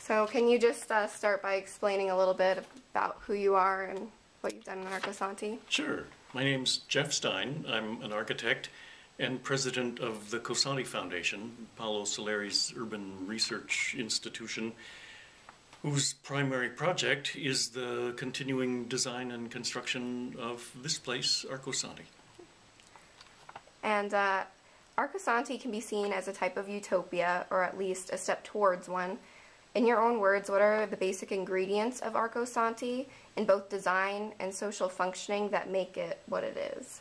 So can you just start by explaining a little bit about who you are and what you've done in Arcosanti? Sure. My name's Jeff Stein. I'm an architect and president of the Cosanti Foundation, Paolo Soleri's urban research institution, whose primary project is the continuing design and construction of this place, Arcosanti. And Arcosanti can be seen as a type of utopia, or at least a step towards one. In your own words, what are the basic ingredients of Arcosanti in both design and social functioning that make it what it is?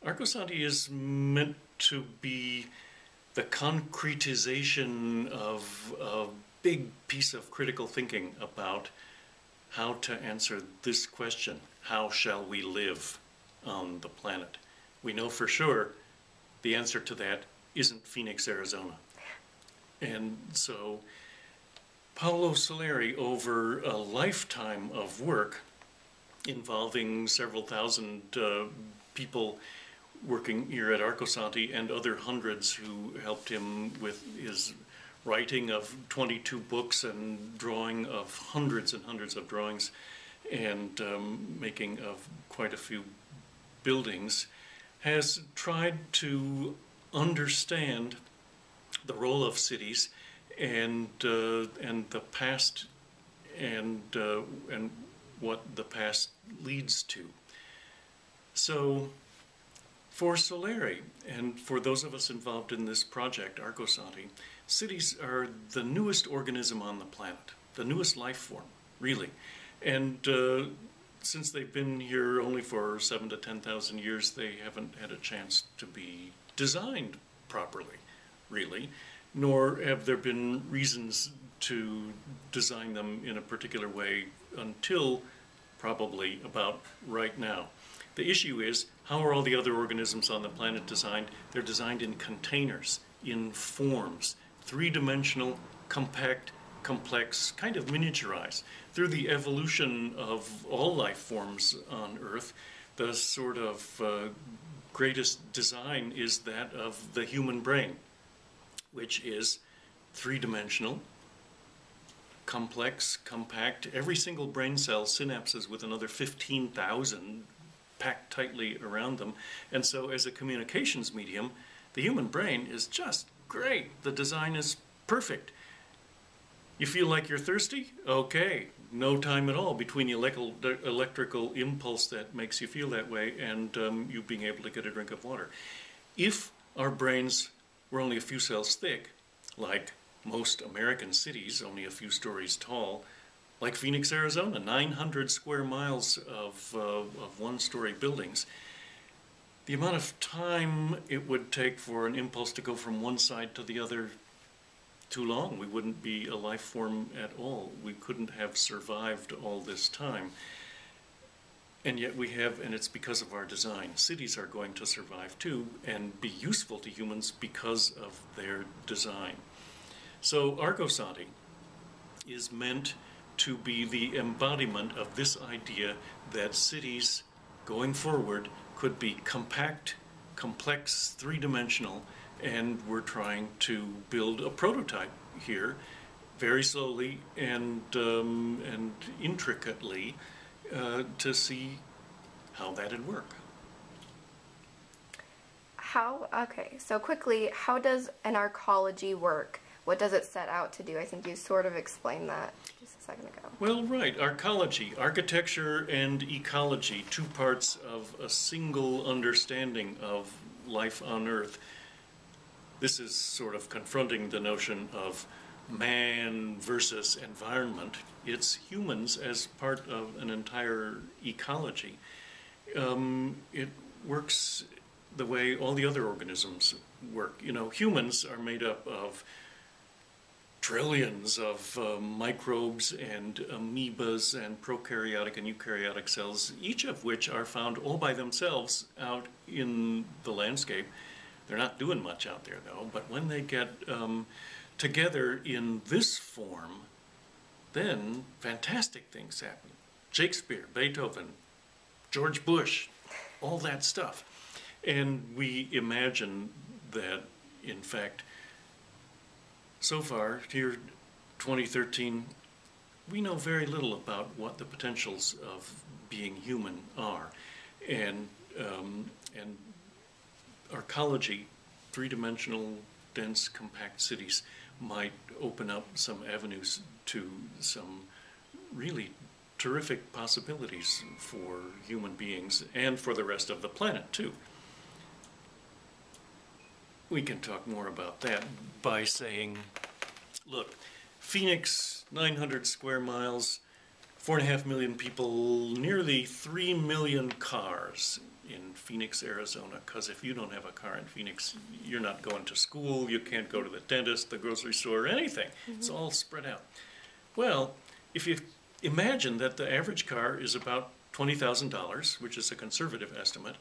Arcosanti is meant to be the concretization of a big piece of critical thinking about how to answer this question: how shall we live on the planet? We know for sure the answer to that isn't Phoenix, Arizona. And so Paolo Soleri, over a lifetime of work involving several thousand people working here at Arcosanti and other hundreds who helped him with his writing of 22 books and drawing of hundreds and hundreds of drawings and making of quite a few buildings, has tried to understand the role of cities and the past and what the past leads to. So for Soleri, and for those of us involved in this project, Arcosanti, cities are the newest organism on the planet, the newest life form, really. And since they've been here only for 7,000 to 10,000 years, they haven't had a chance to be designed properly, really, nor have there been reasons to design them in a particular way until probably about right now. The issue is, how are all the other organisms on the planet designed? They're designed in containers, in forms, three-dimensional, compact, complex, kind of miniaturized. Through the evolution of all life forms on Earth, the sort of greatest design is that of the human brain, which is three-dimensional, complex, compact. Every single brain cell synapses with another 15,000 packed tightly around them. And so as a communications medium, the human brain is just great. The design is perfect. You feel like you're thirsty? Okay, no time at all between the electrical impulse that makes you feel that way and you being able to get a drink of water. If our brains were only a few cells thick, like most American cities, only a few stories tall, like Phoenix, Arizona, 900 square miles of one-story buildings, the amount of time it would take for an impulse to go from one side to the other, too long. We wouldn't be a life form at all. We couldn't have survived all this time. And yet we have, and it's because of our design. Cities are going to survive too and be useful to humans because of their design. So Arcosanti is meant to be the embodiment of this idea that cities going forward could be compact, complex, three-dimensional, and we're trying to build a prototype here very slowly and intricately to see how that'd work. Okay, so quickly, how does an arcology work? What does it set out to do? I think you sort of explained that just a second ago. Well, right, arcology, architecture and ecology, two parts of a single understanding of life on Earth. This is sort of confronting the notion of man versus environment. It's humans as part of an entire ecology. It works the way all the other organisms work. You know, humans are made up of trillions of microbes and amoebas and prokaryotic and eukaryotic cells, each of which are found all by themselves out in the landscape. They're not doing much out there, though, but when they get together in this form, then fantastic things happen. Shakespeare, Beethoven, George Bush, all that stuff. And we imagine that, in fact, so far, here 2013, we know very little about what the potentials of being human are. And arcology, three-dimensional, dense, compact cities, might open up some avenues to some really terrific possibilities for human beings and for the rest of the planet, too. We can talk more about that by saying, look, Phoenix, 900 square miles, 4.5 million people, nearly 3 million cars in Phoenix, Arizona, because if you don't have a car in Phoenix, you're not going to school, you can't go to the dentist, the grocery store, anything. Mm-hmm. It's all spread out. Well, if you imagine that the average car is about $20,000, which is a conservative estimate,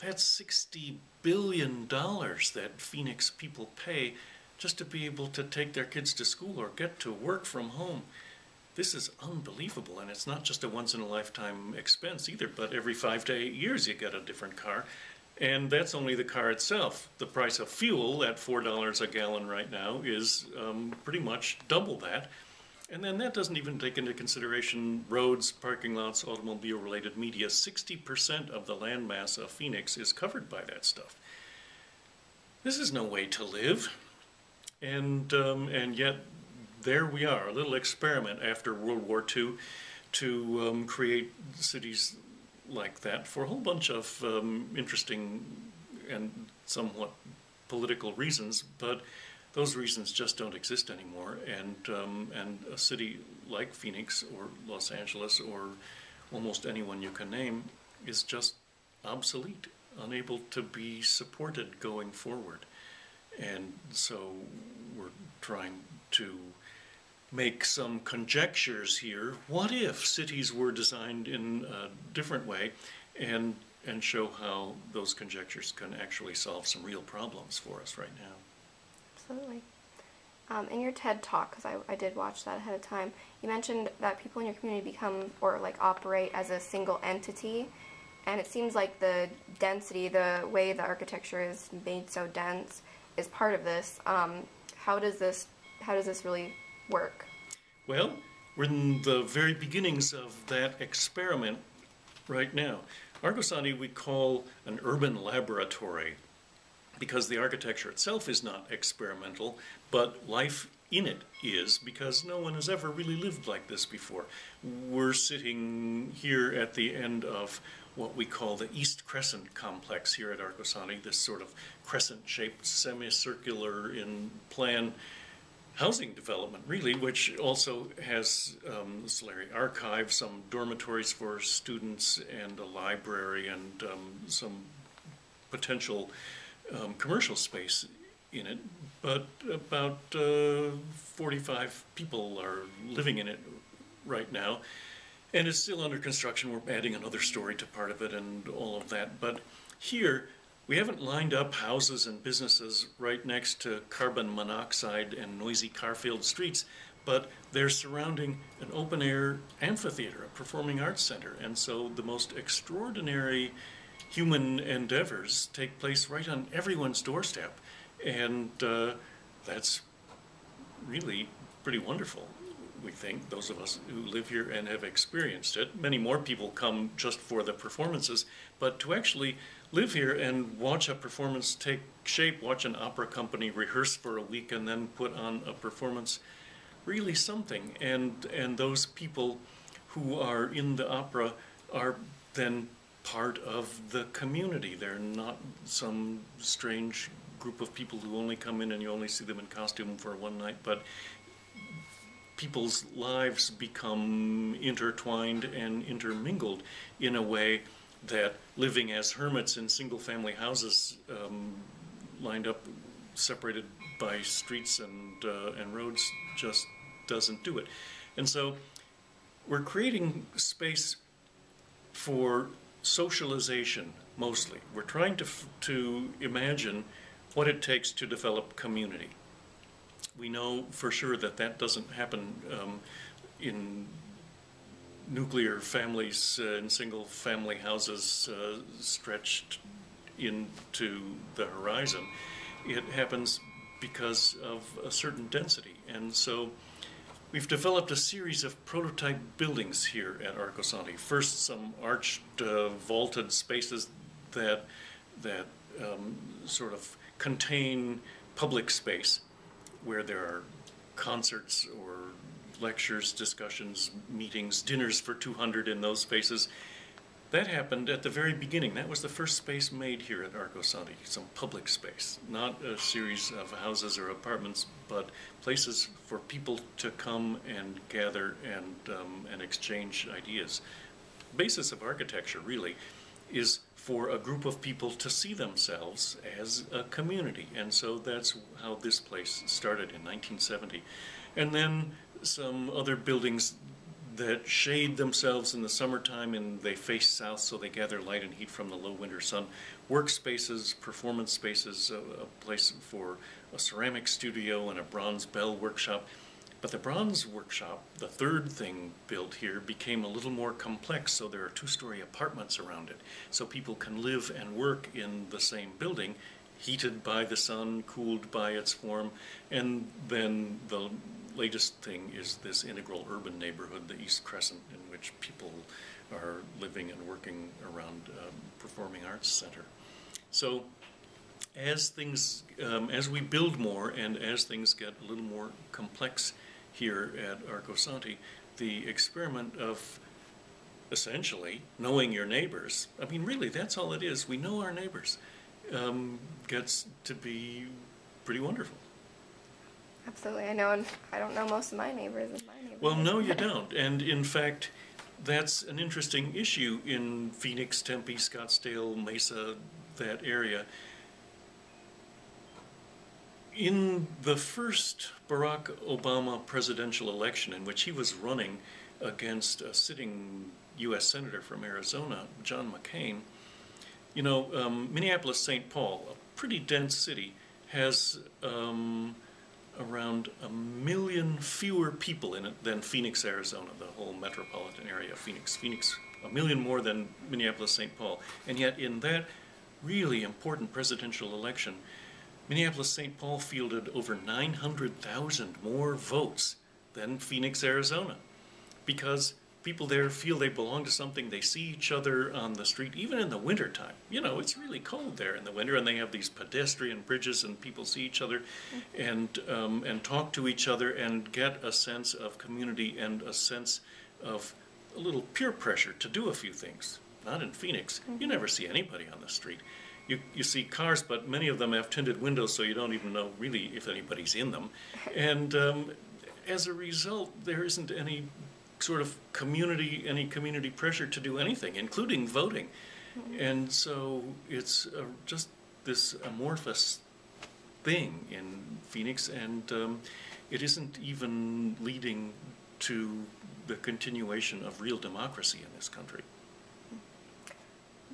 that's $60 billion that Phoenix people pay just to be able to take their kids to school or get to work from home. This is unbelievable, and it's not just a once-in-a-lifetime expense either, but every 5 to 8 years you get a different car, and that's only the car itself. The price of fuel at $4 a gallon right now is pretty much double that, and then that doesn't even take into consideration roads, parking lots, automobile-related media. 60% of the landmass of Phoenix is covered by that stuff. This is no way to live, and yet there we are, a little experiment after World War II to create cities like that for a whole bunch of interesting and somewhat political reasons, but those reasons just don't exist anymore. And a city like Phoenix or Los Angeles or almost anyone you can name is just obsolete, unable to be supported going forward. And so we're trying to make some conjectures here. What if cities were designed in a different way, and show how those conjectures can actually solve some real problems for us right now? Absolutely. In your TED Talk, because I did watch that ahead of time, you mentioned that people in your community become, or like operate as a single entity, and it seems like the density, the way the architecture is made so dense, is part of this. How does this really work? Well, we're in the very beginnings of that experiment right now. Arcosanti we call an urban laboratory because the architecture itself is not experimental, but life in it is, because no one has ever really lived like this before. We're sitting here at the end of what we call the East Crescent complex here at Arcosanti, this sort of crescent-shaped, semicircular in plan housing development, really, which also has the Solari Archive, some dormitories for students, and a library, and some potential commercial space in it. But about 45 people are living in it right now, and it's still under construction. We're adding another story to part of it and all of that. But here, we haven't lined up houses and businesses right next to carbon monoxide and noisy car-filled streets, but they're surrounding an open-air amphitheater, a performing arts center. And so the most extraordinary human endeavors take place right on everyone's doorstep. And that's really pretty wonderful, we think, those of us who live here and have experienced it. Many more people come just for the performances, but to actually live here and watch a performance take shape, watch an opera company rehearse for a week and then put on a performance, really something. And those people who are in the opera are then part of the community. They're not some strange group of people who only come in and you only see them in costume for one night, but people's lives become intertwined and intermingled in a way that living as hermits in single-family houses lined up, separated by streets and roads, just doesn't do it. And so we're creating space for socialization, mostly. We're trying to imagine what it takes to develop community. We know for sure that that doesn't happen in nuclear families in single-family houses stretched into the horizon. It happens because of a certain density. And so we've developed a series of prototype buildings here at Arcosanti. First, some arched, vaulted spaces that sort of contain public space where there are concerts or lectures, discussions, meetings, dinners for 200 in those spaces. That happened at the very beginning. That was the first space made here at Arcosanti, some public space, not a series of houses or apartments, but places for people to come and gather and exchange ideas. The basis of architecture, really, is for a group of people to see themselves as a community. And so that's how this place started in 1970. And then some other buildings that shade themselves in the summertime and they face south so they gather light and heat from the low winter sun. Workspaces, performance spaces, a place for a ceramic studio and a bronze bell workshop. But the bronze workshop, the third thing built here, became a little more complex, so there are two-story apartments around it. So people can live and work in the same building, heated by the sun, cooled by its form, and then the latest thing is this integral urban neighborhood, the East Crescent, in which people are living and working around Performing Arts Center. So as we build more and as things get a little more complex here at Arcosanti, the experiment of essentially knowing your neighbors, I mean really that's all it is, we know our neighbors, gets to be pretty wonderful. Absolutely. I know, and I don't know most of my neighbors in my neighborhood. Well, no, you don't. And in fact, that's an interesting issue in Phoenix, Tempe, Scottsdale, Mesa, that area. In the first Barack Obama presidential election, in which he was running against a sitting U.S. Senator from Arizona, John McCain, you know, Minneapolis-St. Paul, a pretty dense city, has around 1 million fewer people in it than Phoenix, Arizona, the whole metropolitan area of Phoenix. Phoenix, 1 million more than Minneapolis-St. Paul. And yet in that really important presidential election, Minneapolis-St. Paul fielded over 900,000 more votes than Phoenix, Arizona, because people there feel they belong to something. They see each other on the street, even in the wintertime. You know, it's really cold there in the winter, and they have these pedestrian bridges, and people see each other and talk to each other and get a sense of community and a sense of a little peer pressure to do a few things. Not in Phoenix. You never see anybody on the street. You see cars, but many of them have tinted windows, so you don't even know really if anybody's in them. And as a result, there isn't any sort of community pressure to do anything, including voting. And so it's just this amorphous thing in Phoenix, and it isn't even leading to the continuation of real democracy in this country.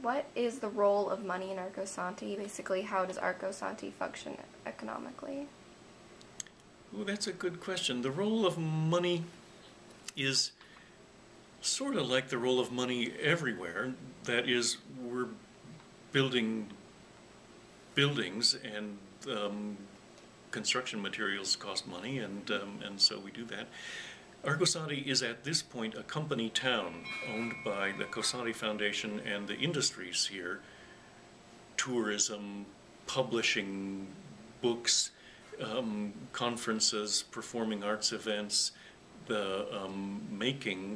What is the role of money in Arcosanti? Basically, how does Arcosanti function economically? Well, that's a good question. The role of money is sort of like the role of money everywhere. That is, we're building buildings, and construction materials cost money, and so we do that. Arcosanti is at this point a company town owned by the Cosanti Foundation and the industries here, tourism, publishing, books, conferences, performing arts events, the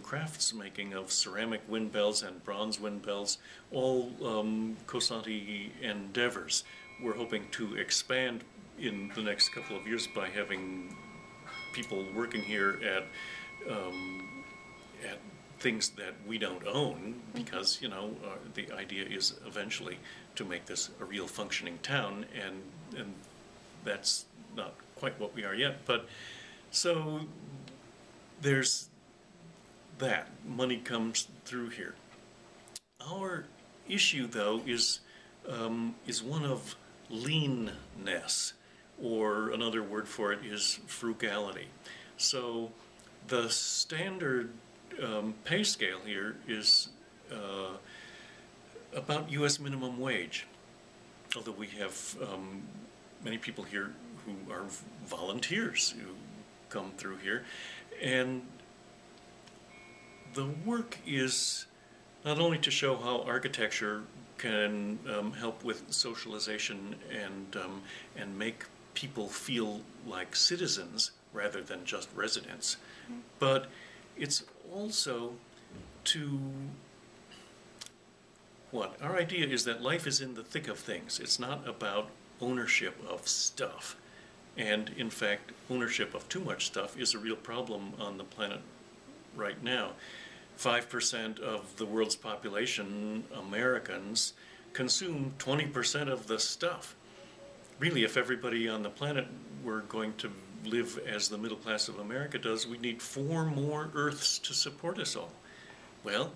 crafts making of ceramic wind bells and bronze wind bells, all Cosanti endeavors. We're hoping to expand in the next couple of years by having people working here at things that we don't own, because, you know, the idea is eventually to make this a real functioning town, and that's not quite what we are yet. But so there's that. Money comes through here. Our issue, though, is one of leanness, or another word for it is frugality. So the standard pay scale here is about U.S. minimum wage, although we have many people here who are volunteers who come through here. And the work is not only to show how architecture can help with socialization and make people feel like citizens rather than just residents, but it's also to our idea is that life is in the thick of things. It's not about ownership of stuff. And in fact, ownership of too much stuff is a real problem on the planet right now. 5% of the world's population, Americans, consume 20% of the stuff. Really, if everybody on the planet were going to live as the middle class of America does, we'd need 4 more Earths to support us all. Well,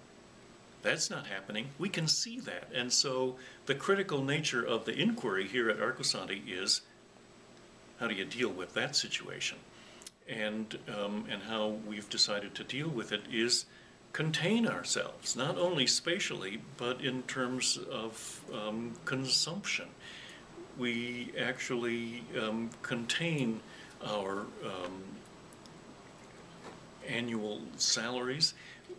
that's not happening. We can see that. And so the critical nature of the inquiry here at Arcosanti is, how do you deal with that situation? And how we've decided to deal with it is contain ourselves, not only spatially, but in terms of consumption. We actually contain our annual salaries.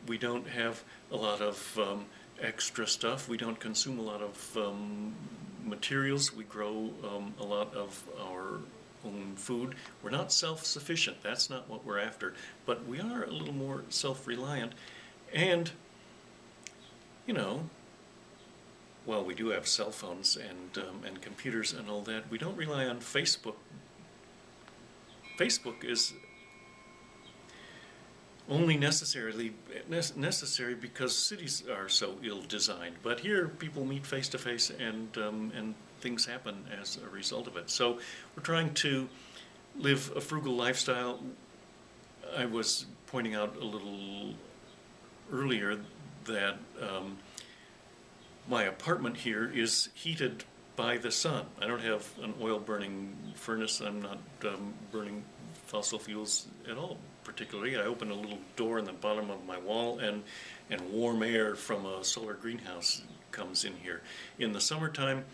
We don't have a lot of extra stuff. We don't consume a lot of materials. We grow a lot of our own food. We're not self-sufficient. That's not what we're after. But we are a little more self-reliant. And, you know, while we do have cell phones and computers and all that, we don't rely on Facebook. Facebook is only necessary because cities are so ill-designed. But here, people meet face-to-face, and things happen as a result of it. So we're trying to live a frugal lifestyle. I was pointing out a little earlier that my apartment here is heated by the sun. I don't have an oil-burning furnace. I'm not burning fossil fuels at all, particularly. I open a little door in the bottom of my wall, and warm air from a solar greenhouse comes in here. In the summertime,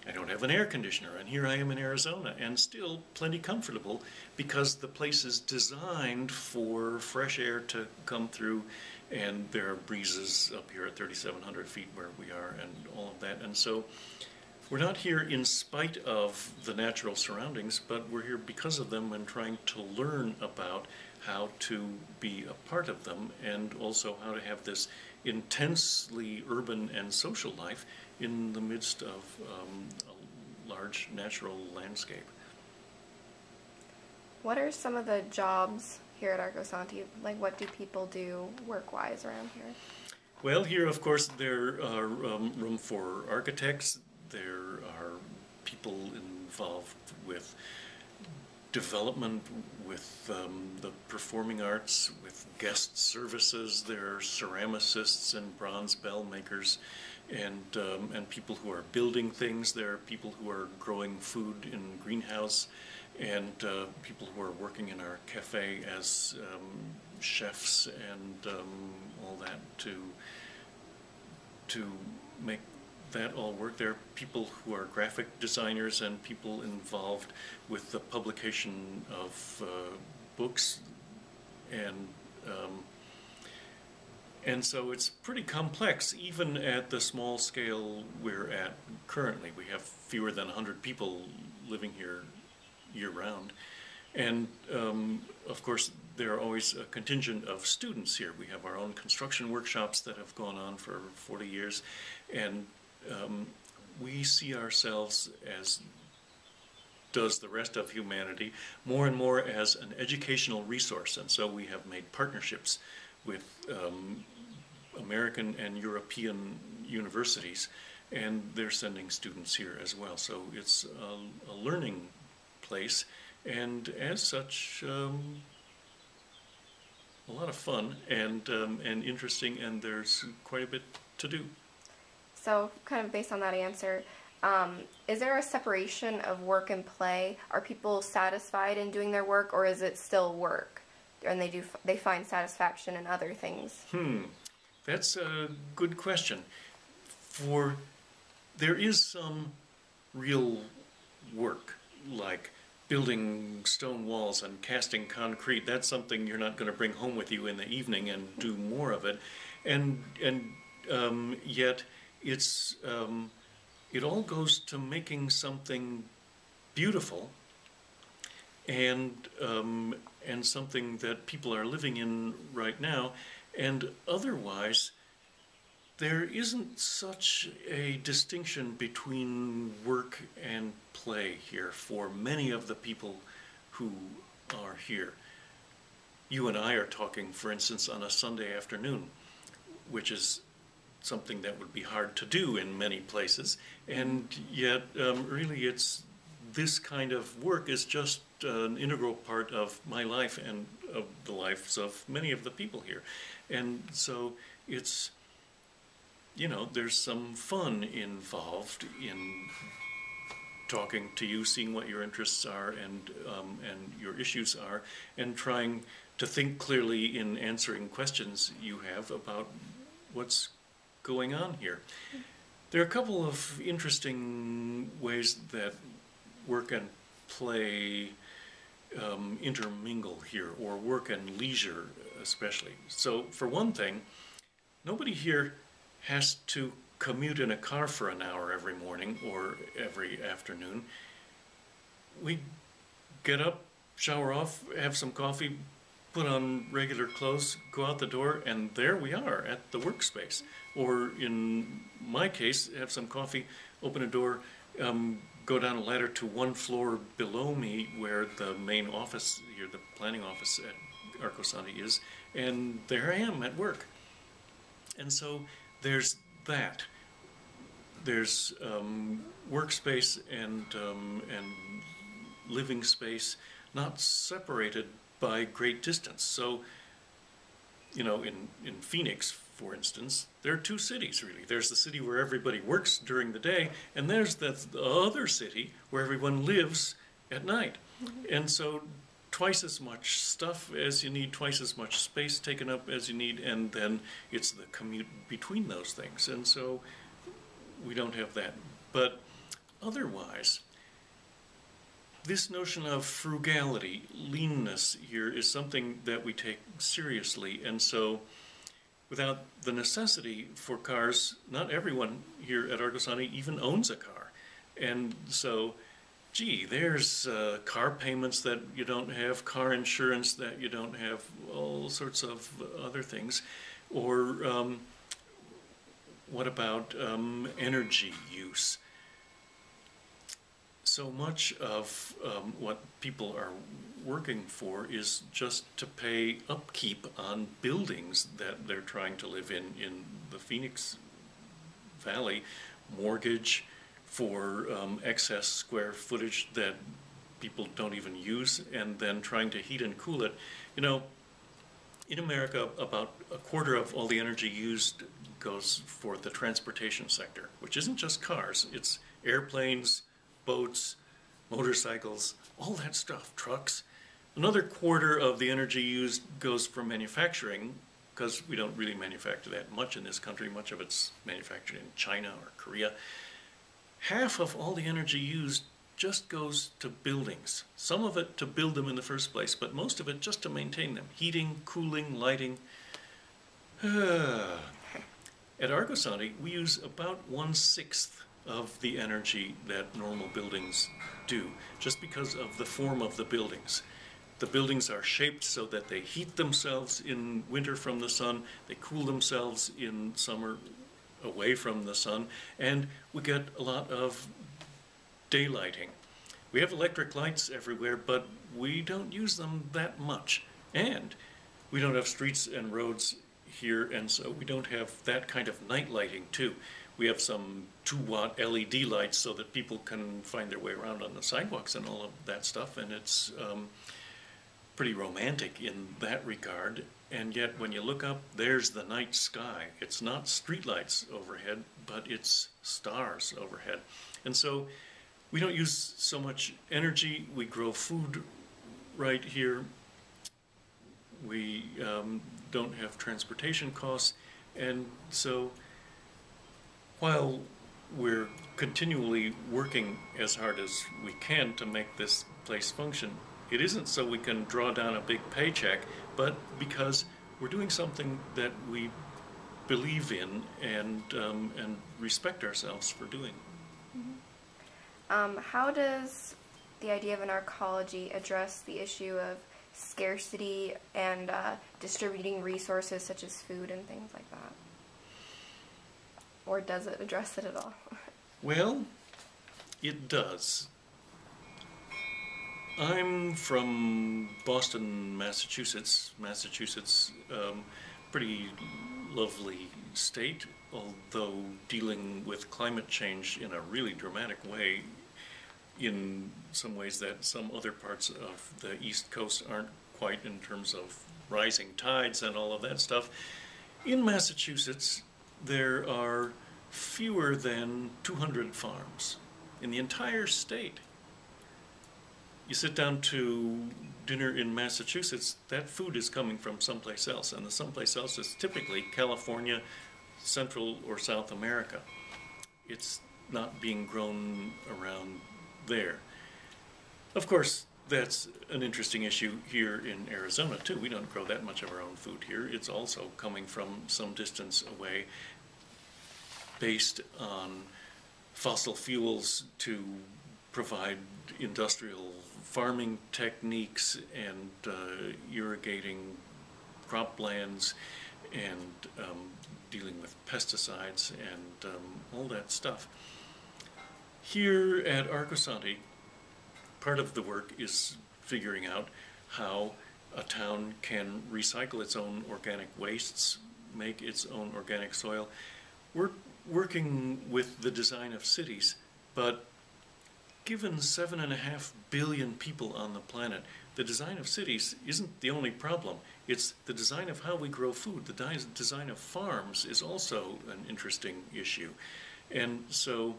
I don't have an air conditioner, and here I am in Arizona, and still plenty comfortable because the place is designed for fresh air to come through, and there are breezes up here at 3,700 feet where we are, and all of that. And so we're not here in spite of the natural surroundings, but we're here because of them and trying to learn about how to be a part of them, and also how to have this intensely urban and social life in the midst of a large natural landscape. What are some of the jobs here at Arcosanti? Like, what do people do work-wise around here? Well, here, of course, there are room for architects. There are people involved with development, with the performing arts, with guest services. There are ceramicists and bronze bell makers, and people who are building things. There are people who are growing food in greenhouse, and people who are working in our cafe as chefs and all that to make that all work. There are people who are graphic designers and people involved with the publication of books, and so it's pretty complex, even at the small scale we're at currently. We have fewer than 100 people living here year-round, and of course there are always a contingent of students here. We have our own construction workshops that have gone on for 40 years, and we see ourselves, as does the rest of humanity, more and more as an educational resource. And so we have made partnerships with American and European universities, and they're sending students here as well. So it's a learning place, and as such, a lot of fun and interesting, and there's quite a bit to do. So, kind of based on that answer, is there a separation of work and play? Are people satisfied in doing their work, or is it still work, and they find satisfaction in other things? That's a good question. There is some real work, like building stone walls and casting concrete. That's something you're not going to bring home with you in the evening and do more of it. And yet it all goes to making something beautiful and something that people are living in right now. And otherwise, there isn't such a distinction between work and play here for many of the people who are here. You and I are talking, for instance, on a Sunday afternoon, which is something that would be hard to do in many places, and yet really it's this kind of work is just an integral part of my life and of the lives of many of the people here. And so it's, you know, there's some fun involved in talking to you, seeing what your interests are and your issues are, and trying to think clearly in answering questions you have about what's going on here. There are a couple of interesting ways that work and play intermingle here, or work and leisure especially. So for one thing, nobody here has to commute in a car for an hour every morning or every afternoon. We get up, shower off, have some coffee, put on regular clothes, go out the door, and there we are at the workspace. Or in my case, have some coffee, open a door, go down a ladder to one floor below me where the main office here, the planning office at Arcosanti is, and there I am at work. And so there's that. There's workspace and living space not separated by great distance. So, you know, in Phoenix, for instance, there are two cities really. There's the city where everybody works during the day, and there's the other city where everyone lives at night. And so twice as much stuff as you need, twice as much space taken up as you need, and then it's the commute between those things. And so we don't have that. But otherwise, this notion of frugality, leanness here is something that we take seriously. And so without the necessity for cars, not everyone here at Arcosanti even owns a car. And so, gee, there's car payments that you don't have, car insurance that you don't have, all sorts of other things. Or what about energy use? So much of what people are working for is just to pay upkeep on buildings that they're trying to live in the Phoenix Valley, mortgage for excess square footage that people don't even use, and then trying to heat and cool it. You know, in America, about a quarter of all the energy used goes for the transportation sector, which isn't just cars, it's airplanes, boats, motorcycles, all that stuff, trucks. Another quarter of the energy used goes for manufacturing, because we don't really manufacture that much in this country. Much of it's manufactured in China or Korea. Half of all the energy used just goes to buildings. Some of it to build them in the first place, but most of it just to maintain them. Heating, cooling, lighting. At Arcosanti, we use about 1/6 of the energy that normal buildings do, just because of the form of the buildings. The buildings are shaped so that they heat themselves in winter from the sun, they cool themselves in summer away from the sun, and we get a lot of daylighting. We have electric lights everywhere, but we don't use them that much. And we don't have streets and roads here, and so we don't have that kind of night lighting too. We have some 2-watt LED lights so that people can find their way around on the sidewalks and all of that stuff, and it's pretty romantic in that regard. And yet when you look up, there's the night sky. It's not streetlights overhead, but it's stars overhead. And so we don't use so much energy. We grow food right here. We don't have transportation costs. And so while we're continually working as hard as we can to make this marketplace function, it isn't so we can draw down a big paycheck, but because we're doing something that we believe in and respect ourselves for doing. How does the idea of an arcology address the issue of scarcity and distributing resources such as food and things like that? Or does it address it at all? Well, it does. I'm from Boston, Massachusetts. Massachusetts, pretty lovely state, although dealing with climate change in a really dramatic way in some ways that some other parts of the East Coast aren't quite, in terms of rising tides and all of that stuff. In Massachusetts, there are fewer than 200 farms in the entire state. You sit down to dinner in Massachusetts, that food is coming from someplace else, and the someplace else is typically California, Central or South America. It's not being grown around there. Of course, that's an interesting issue here in Arizona too. We don't grow that much of our own food here. It's also coming from some distance away, based on fossil fuels to provide industrial farming techniques and irrigating croplands and dealing with pesticides and all that stuff. Here at Arcosanti, part of the work is figuring out how a town can recycle its own organic wastes, make its own organic soil. We're working with the design of cities, but given 7.5 billion people on the planet, the design of cities isn't the only problem. It's the design of how we grow food. The design of farms is also an interesting issue. And so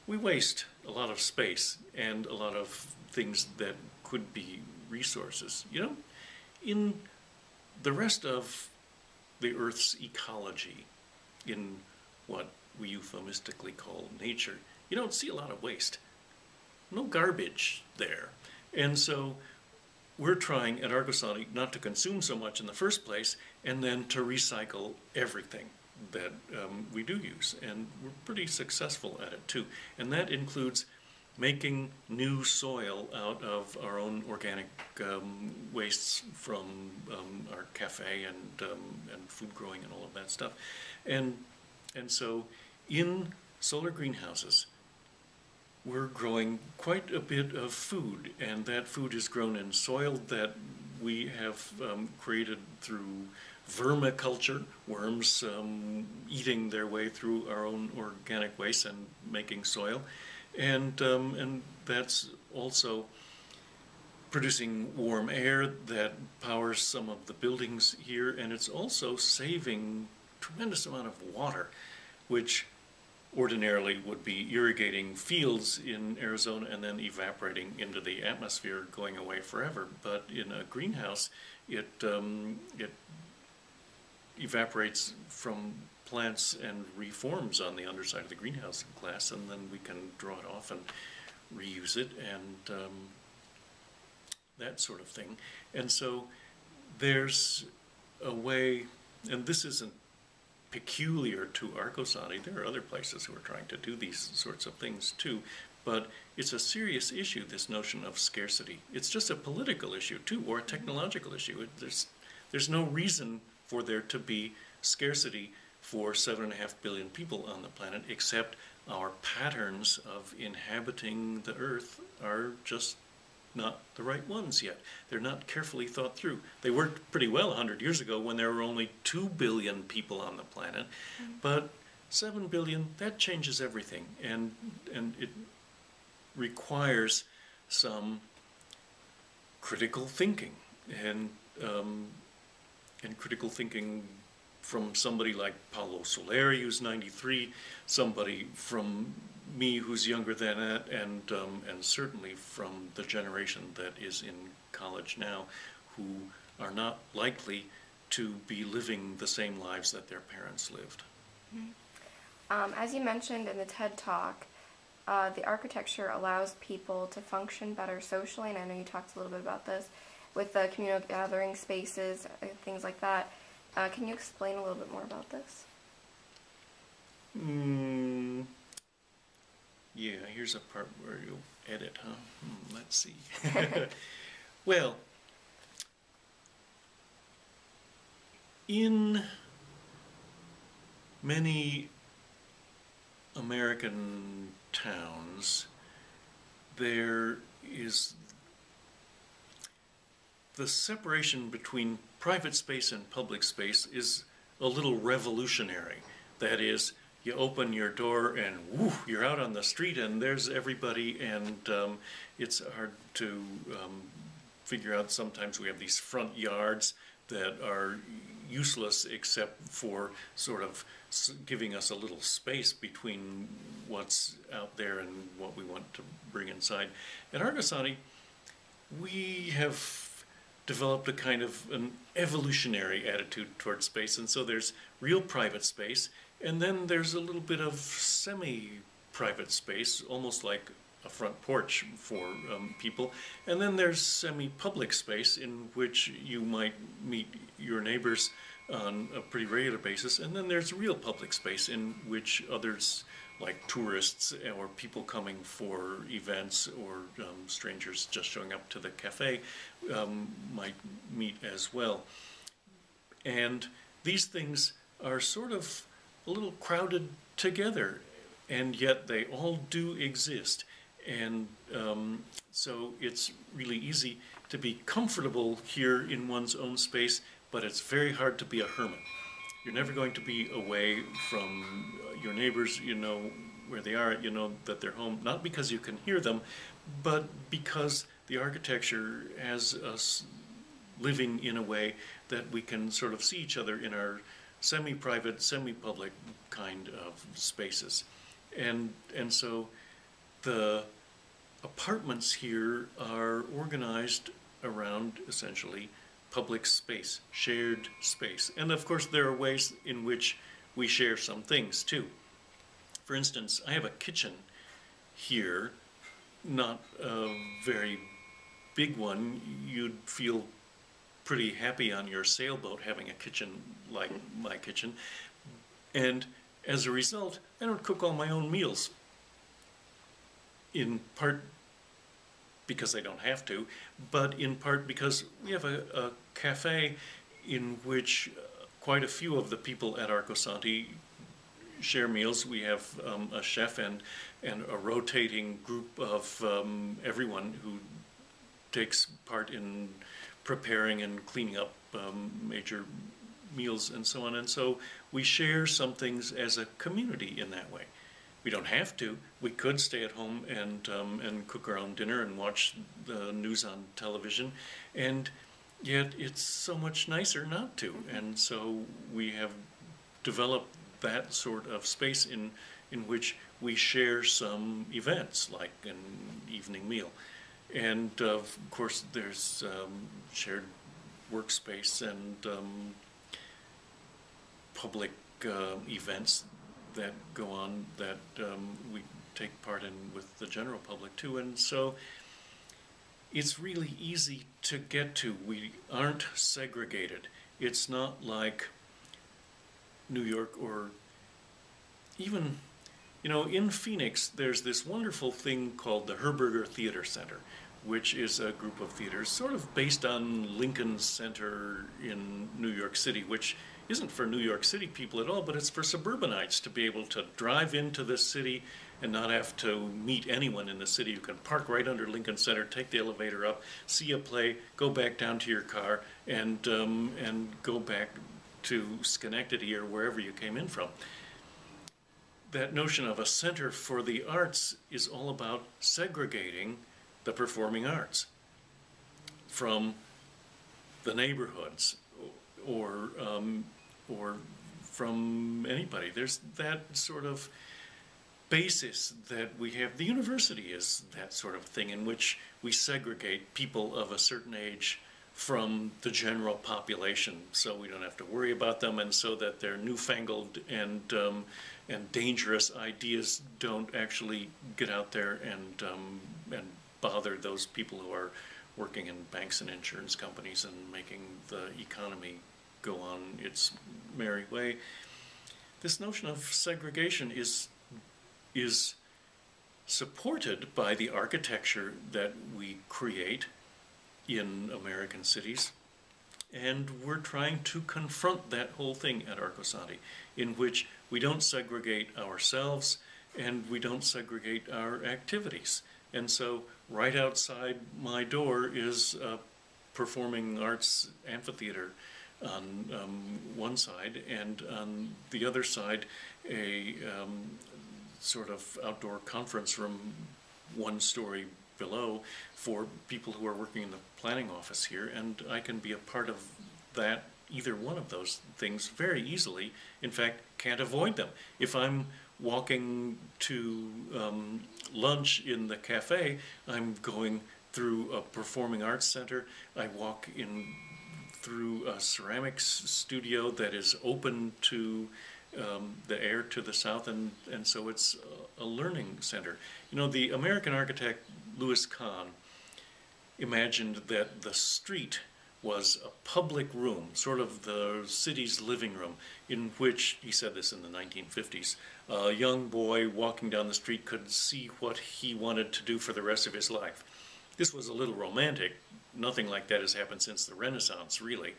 we waste a lot of space and a lot of things that could be resources. You know, in the rest of the Earth's ecology, in what we euphemistically call nature, you don't see a lot of waste. No garbage there. And so we're trying at Arcosanti not to consume so much in the first place, and then to recycle everything that we do use. And we're pretty successful at it too. And that includes making new soil out of our own organic wastes from our cafe and food growing and all of that stuff. And so in solar greenhouses, we're growing quite a bit of food, and that food is grown in soil that we have created through vermiculture, worms eating their way through our own organic waste and making soil, and that's also producing warm air that powers some of the buildings here, and it's also saving a tremendous amount of water, which ordinarily would be irrigating fields in Arizona and then evaporating into the atmosphere, going away forever. But in a greenhouse, it evaporates from plants and reforms on the underside of the greenhouse glass, and then we can draw it off and reuse it and that sort of thing. And so there's a way, and this isn't peculiar to Arcosanti. There are other places who are trying to do these sorts of things too, but it's a serious issue, this notion of scarcity. It's just a political issue too, or a technological issue. There's no reason for there to be scarcity for 7.5 billion people on the planet, except our patterns of inhabiting the Earth are just not the right ones yet. They're not carefully thought through. They worked pretty well 100 years ago when there were only 2 billion people on the planet, but 7 billion, that changes everything, and it requires some critical thinking, and critical thinking from somebody like Paulo Soleri, who's 93, somebody from me who's younger than that, and certainly from the generation that is in college now, who are not likely to be living the same lives that their parents lived. As you mentioned in the TED Talk, the architecture allows people to function better socially, and I know you talked a little bit about this, with the communal gathering spaces, things like that. Can you explain a little bit more about this? Yeah, here's a part where you'll edit, huh? Let's see. Well, in many American towns, there is the separation between private space and public space is a little revolutionary. That is, you open your door and whoo, you're out on the street and there's everybody, and it's hard to figure out. Sometimes we have these front yards that are useless except for sort of giving us a little space between what's out there and what we want to bring inside. At Arcosanti, we have developed a kind of an evolutionary attitude towards space, and so there's real private space, and then there's a little bit of semi-private space, almost like a front porch for people, and then there's semi-public space in which you might meet your neighbors on a pretty regular basis, and then there's real public space in which others, like tourists or people coming for events or strangers just showing up to the cafe, might meet as well. And these things are sort of a little crowded together, and yet they all do exist. And so it's really easy to be comfortable here in one's own space, but it's very hard to be a hermit. You're never going to be away from your neighbors. You know where they are, you know that they're home, not because you can hear them, but because the architecture has us living in a way that we can sort of see each other in our semi-private, semi-public kind of spaces. And so the apartments here are organized around essentially public space, shared space. And of course there are ways in which we share some things too. For instance, I have a kitchen here, not a very big one. You'd feel pretty happy on your sailboat having a kitchen like my kitchen. And as a result, I don't cook all my own meals. In part because I don't have to, but in part because we have a cafe in which quite a few of the people at Arcosanti share meals. We have a chef and a rotating group of everyone who takes part in preparing and cleaning up major meals and so on. And so we share some things as a community in that way. We don't have to. We could stay at home and cook our own dinner and watch the news on television, and yet it's so much nicer not to. And so we have developed that sort of space in which we share some events, like an evening meal. And of course there's shared workspace and public events that go on that we take part in with the general public too. And so it's really easy to get to. We aren't segregated. It's not like New York or even, you know, in Phoenix there's this wonderful thing called the Herberger Theater Center, which is a group of theaters sort of based on Lincoln Center in New York City, which isn't for New York City people at all, but it's for suburbanites to be able to drive into the city and not have to meet anyone in the city. You can park right under Lincoln Center, take the elevator up, see a play, go back down to your car, and go back to Schenectady or wherever you came in from. That notion of a center for the arts is all about segregating the performing arts from the neighborhoods or from anybody. There's that sort of basis that we have. The university is that sort of thing in which we segregate people of a certain age from the general population, so we don't have to worry about them, and so that their newfangled and dangerous ideas don't actually get out there and bother those people who are working in banks and insurance companies and making the economy go on its merry way. This notion of segregation is supported by the architecture that we create in American cities, and we're trying to confront that whole thing at Arcosanti, in which we don't segregate ourselves and we don't segregate our activities. And so right outside my door is a performing arts amphitheater on one side, and on the other side a sort of outdoor conference room 1 story below for people who are working in the planning office here, and I can be a part of that, either one of those things, very easily. In fact, can't avoid them. If I'm walking to lunch in the cafe, I'm going through a performing arts center. I walk in through a ceramics studio that is open to the air to the south, and so it's a learning center. You know, the American architect Louis Kahn imagined that the street was a public room, sort of the city's living room, in which, he said this in the 1950s, a young boy walking down the street could see what he wanted to do for the rest of his life. This was a little romantic. Nothing like that has happened since the Renaissance, really.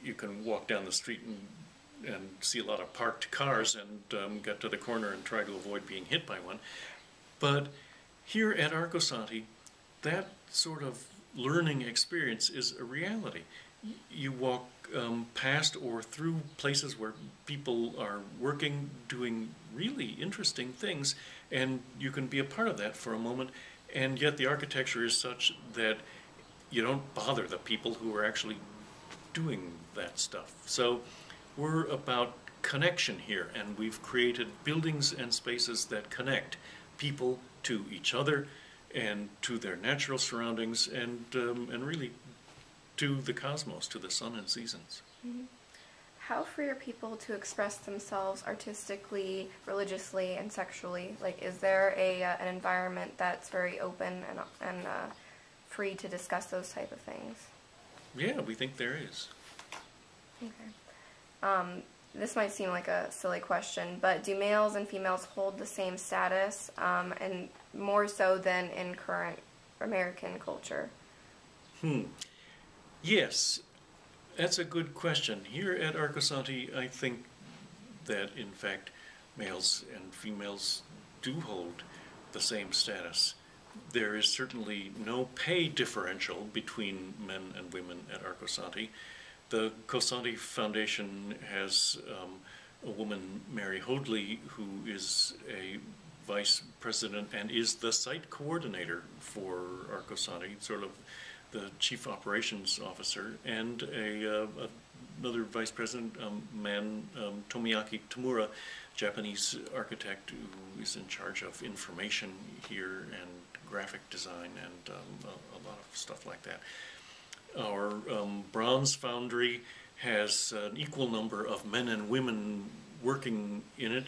You can walk down the street and see a lot of parked cars and get to the corner and try to avoid being hit by one. But here at Arcosanti, that sort of learning experience is a reality. You walk past or through places where people are working, doing really interesting things, and you can be a part of that for a moment, and yet the architecture is such that you don't bother the people who are actually doing that stuff. So we're about connection here, and we've created buildings and spaces that connect people to each other and to their natural surroundings, and really to the cosmos, to the sun and seasons. Mm-hmm. How free are people to express themselves artistically, religiously, and sexually? Like, is there an environment that's very open and free to discuss those type of things? Yeah, we think there is. Okay. This might seem like a silly question, but do males and females hold the same status, and more so than in current American culture? Yes, that's a good question. Here at Arcosanti, I think that, in fact, males and females do hold the same status. There is certainly no pay differential between men and women at Arcosanti. The Cosanti Foundation has a woman, Mary Hoadley, who is a vice president and is the site coordinator for Arcosanti, sort of the chief operations officer, and another vice president, man, Tomoyaki Tamura, Japanese architect who is in charge of information here and graphic design and a lot of stuff like that. Our bronze foundry has an equal number of men and women working in it.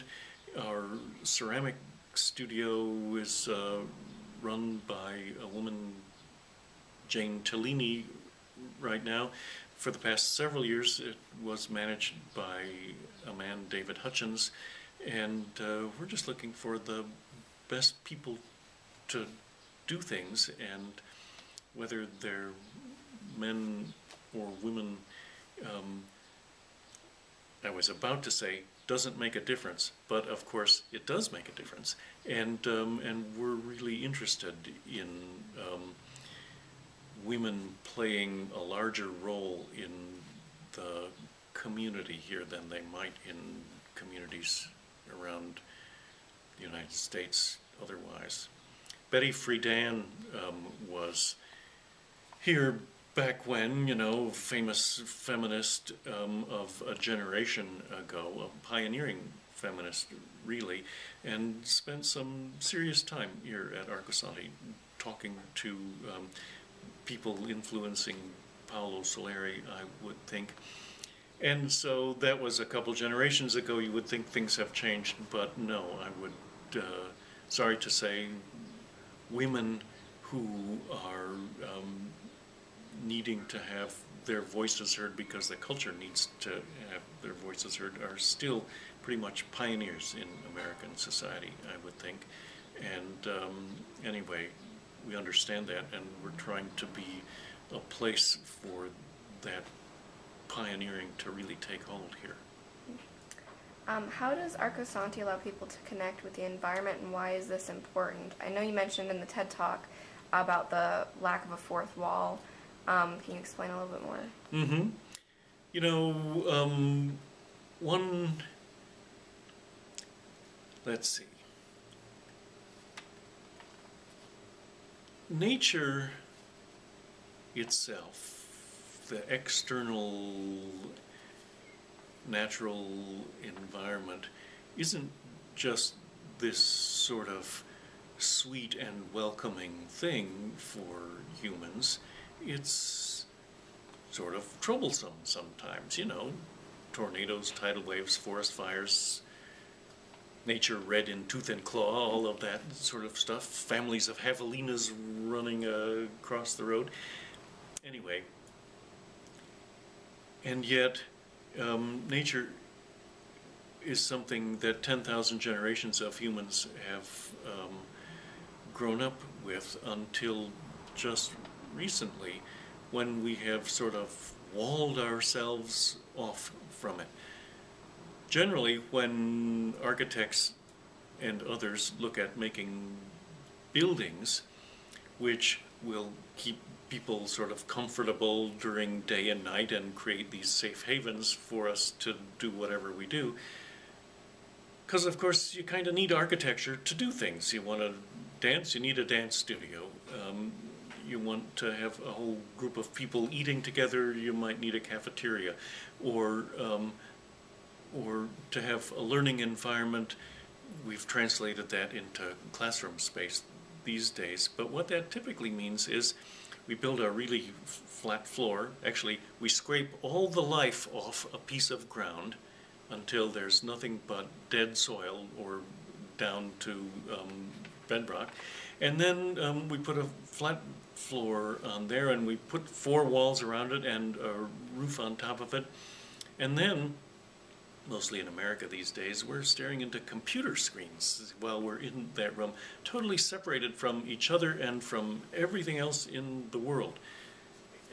Our ceramic studio is run by a woman, Jane Tellini, right now. For the past several years, it was managed by a man, David Hutchins, and we're just looking for the best people to do things, and whether they're men or women, I was about to say, doesn't make a difference, but of course it does make a difference, and we're really interested in women playing a larger role in the community here than they might in communities around the United States otherwise. Betty Friedan was here back when, you know, famous feminist of a generation ago, a pioneering feminist, really, and spent some serious time here at Arcosanti talking to people influeing Paolo Soleri, I would think. And so that was a couple generations ago. You would think things have changed, but no, I would, sorry to say, women who are needing to have their voices heard because the culture needs to have their voices heard are still pretty much pioneers in American society, I would think. And anyway, we understand that, and we're trying to be a place for that pioneering to really take hold here. How does Arcosanti allow people to connect with the environment, and why is this important? I know you mentioned in the TED Talk about the lack of a fourth wall. Can you explain a little bit more? Mm-hmm. You know, let's see. Nature itself, the external natural environment, isn't just this sort of sweet and welcoming thing for humans. It's sort of troublesome sometimes, you know, tornadoes, tidal waves, forest fires, nature red in tooth and claw, all of that sort of stuff, families of javelinas running across the road. Anyway, and yet nature is something that 10,000 generations of humans have grown up with until just recently, when we have sort of walled ourselves off from it. Generally, when architects and others look at making buildings which will keep people sort of comfortable during day and night and create these safe havens for us to do whatever we do, because of course you kind of need architecture to do things. You want to dance, you need a dance studio. You want to have a whole group of people eating together, you might need a cafeteria. Or to have a learning environment, we've translated that into classroom space these days. But what that typically means is we build a really flat floor. Actually, we scrape all the life off a piece of ground until there's nothing but dead soil or down to bedrock. And then we put a flat floor on there, and we put 4 walls around it and a roof on top of it. And then, mostly in America these days, we're staring into computer screens while we're in that room, totally separated from each other and from everything else in the world.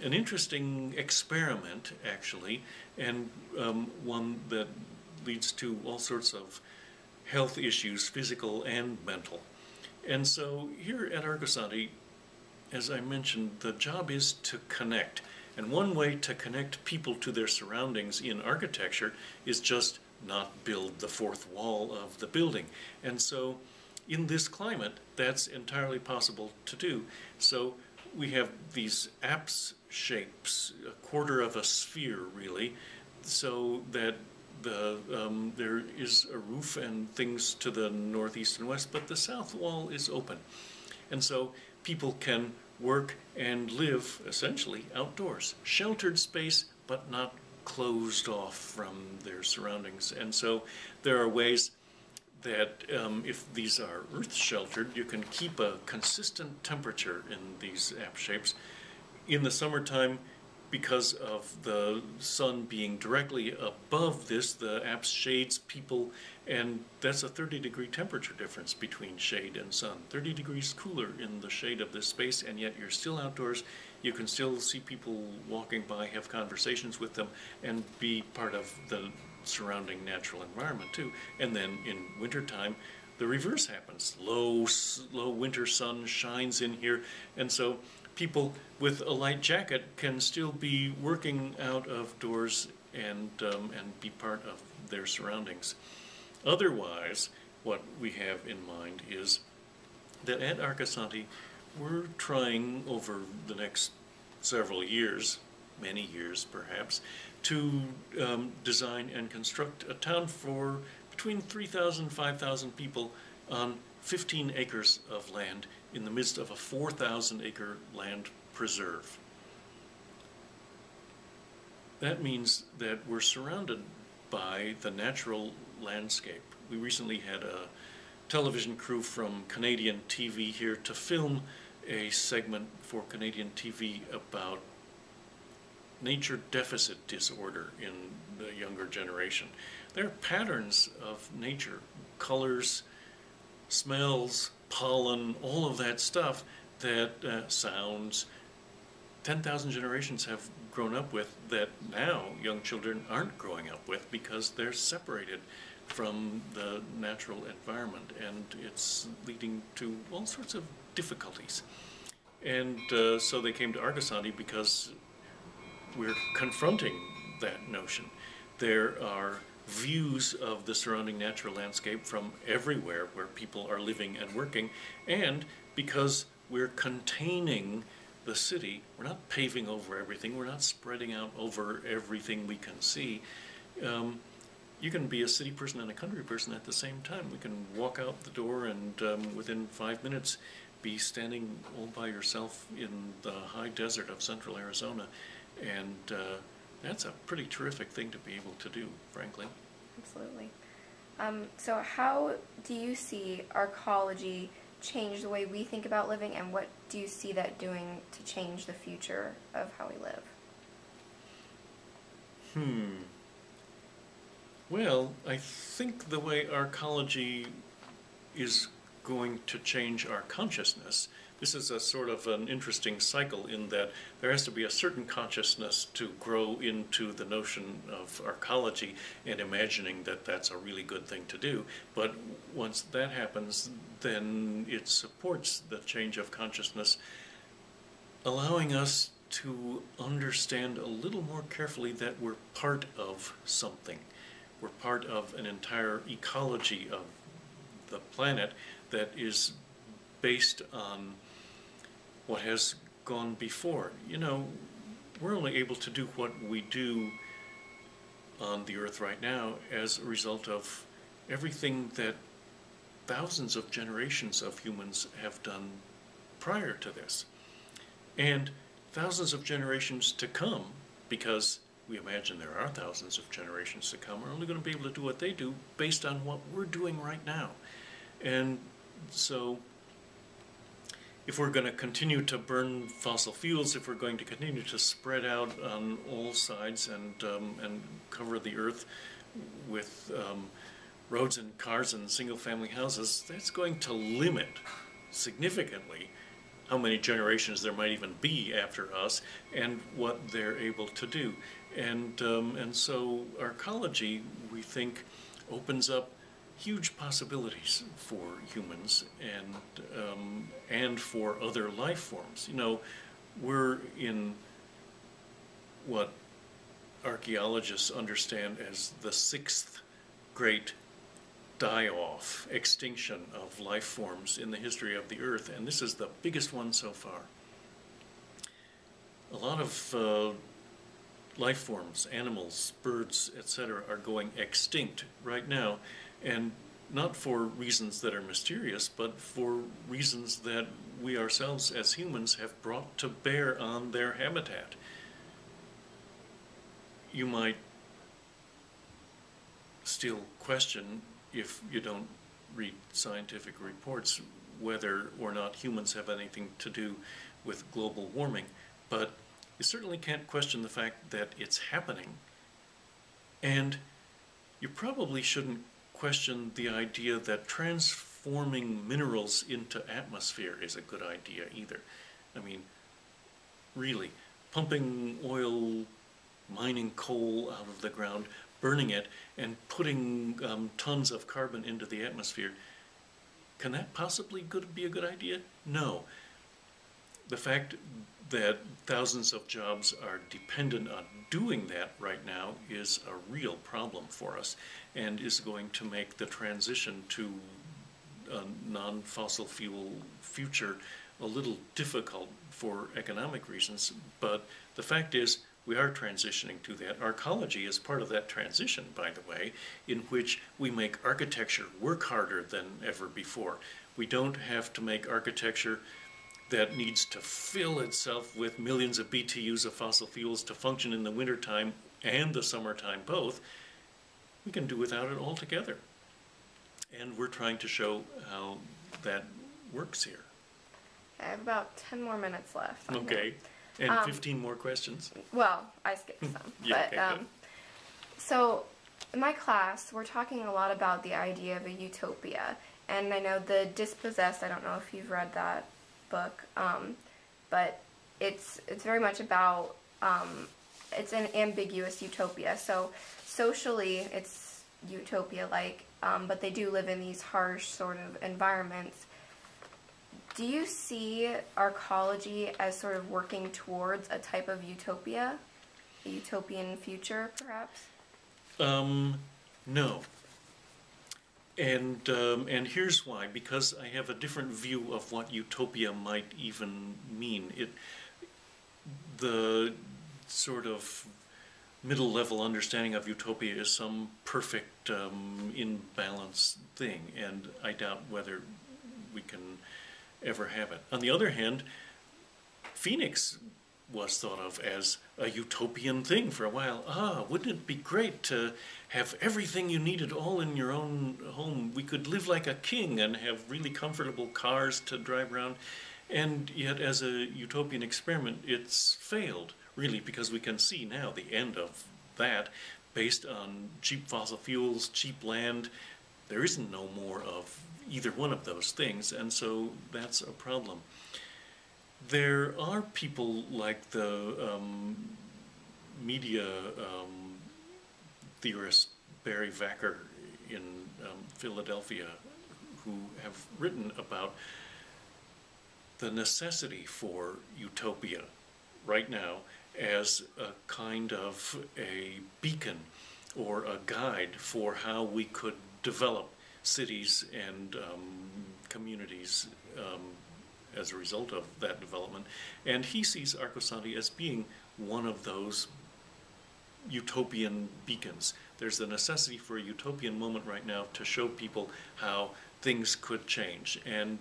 An interesting experiment, actually, and one that leads to all sorts of health issues, physical and mental. And so here at Arcosanti, as I mentioned, the job is to connect. And one way to connect people to their surroundings in architecture is just not build the 4th wall of the building. And so in this climate, that's entirely possible to do. So we have these apse shapes, a quarter of a sphere really, so that there is a roof and things to the northeast and west, but the south wall is open. And so people can work and live essentially outdoors. Sheltered space, but not closed off from their surroundings. And so there are ways that if these are earth sheltered, you can keep a consistent temperature in these apse shapes. In the summertime, because of the sun being directly above this, the apse shades people, and that's a 30-degree temperature difference between shade and sun. 30 degrees cooler in the shade of this space, and yet you're still outdoors. You can still see people walking by, have conversations with them, and be part of the surrounding natural environment too. And then in wintertime, the reverse happens. Low winter sun shines in here, and so people with a light jacket can still be working out of doors and be part of their surroundings. Otherwise, what we have in mind is that at Arcosanti, we're trying over the next several years, many years perhaps, to design and construct a town for between 3,000 and 5,000 people on 15 acres of land in the midst of a 4,000 acre land preserve. that means that we're surrounded by the natural landscape. We recently had a television crew from Canadian TV here to film a segment for Canadian TV about nature deficit disorder in the younger generation. There are patterns of nature, colors, smells, pollen, all of that stuff that sounds 10,000 generations have grown up with that now young children aren't growing up with because they're separated from the natural environment, and it's leading to all sorts of difficulties. And so they came to Arcosanti because we're confronting that notion. There are views of the surrounding natural landscape from everywhere where people are living and working, and because we're containing the city, we're not paving over everything, we're not spreading out over everything we can see. You can be a city person and a country person at the same time. We can walk out the door and within 5 minutes be standing all by yourself in the high desert of central Arizona, and that's a pretty terrific thing to be able to do, frankly. Absolutely. So how do you see arcology change the way we think about living, and what do you see that doing to change the future of how we live? Well, I think the way arcology is going to change our consciousness, this is a sort of an interesting cycle in that there has to be a certain consciousness to grow into the notion of arcology and imagining that that's a really good thing to do. But once that happens, then it supports the change of consciousness, allowing us to understand a little more carefully that we're part of something. We're part of an entire ecology of the planet that is based on what has gone before. You know, we're only able to do what we do on the earth right now as a result of everything that thousands of generations of humans have done prior to this. And thousands of generations to come, because we imagine there are thousands of generations to come, are only going to be able to do what they do based on what we're doing right now. And so if we're going to continue to burn fossil fuels, if we're going to continue to spread out on all sides and cover the earth with roads and cars and single-family houses, that's going to limit significantly how many generations there might even be after us and what they're able to do. And so arcology, we think, opens up huge possibilities for humans and for other life forms. You know, we're in what archaeologists understand as the sixth great die-off, extinction of life forms in the history of the Earth, and this is the biggest one so far. A lot of life forms, animals, birds, etc., are going extinct right now, and not for reasons that are mysterious, but for reasons that we ourselves as humans have brought to bear on their habitat. You might still question, if you don't read scientific reports, whether or not humans have anything to do with global warming, but you certainly can't question the fact that it's happening, and you probably shouldn't question the idea that transforming minerals into atmosphere is a good idea either. I mean, really, pumping oil, mining coal out of the ground, burning it, and putting tons of carbon into the atmosphere, can that possibly be a good idea? No. The fact that thousands of jobs are dependent on doing that right now is a real problem for us, and is going to make the transition to a non-fossil fuel future a little difficult for economic reasons. But the fact is, we are transitioning to that. Arcology is part of that transition, by the way, in which we make architecture work harder than ever before. We don't have to make architecture that needs to fill itself with millions of BTUs of fossil fuels to function in the wintertime and the summertime both, we can do without it altogether. And we're trying to show how that works here. I have about 10 more minutes left. Okay. And 15 more questions. Well, I skipped some. Yeah, but okay, so in my class, we're talking a lot about the idea of a utopia. And I know The Dispossessed, I don't know if you've read that book, but it's very much about, it's an ambiguous utopia. So socially, it's utopia-like, but they do live in these harsh sort of environments. Do you see arcology as sort of working towards a type of utopia? A utopian future, perhaps? No. And here's why. Because I have a different view of what utopia might even mean. The sort of middle-level understanding of utopia is some perfect, in balance thing, and I doubt whether we can ever have it. On the other hand, Phoenix was thought of as a utopian thing for a while. Wouldn't it be great to have everything you needed all in your own home? We could live like a king and have really comfortable cars to drive around. And yet, as a utopian experiment, it's failed, really, because we can see now the end of that. Based on cheap fossil fuels, cheap land, there isn't no more of either one of those things, and so that's a problem. There are people like the media theorist Barry Vacker in Philadelphia, who have written about the necessity for utopia right now as a kind of a beacon or a guide for how we could develop cities and communities as a result of that development. And he sees Arcosanti as being one of those utopian beacons. There's the necessity for a utopian moment right now to show people how things could change. And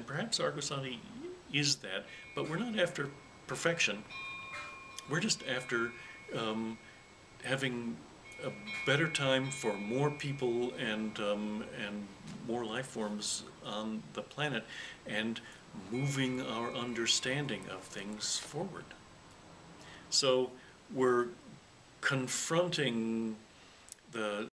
perhaps Arcosanti is that, but we're not after perfection. We're just after having a better time for more people and more life forms on the planet, and moving our understanding of things forward. So we're confronting the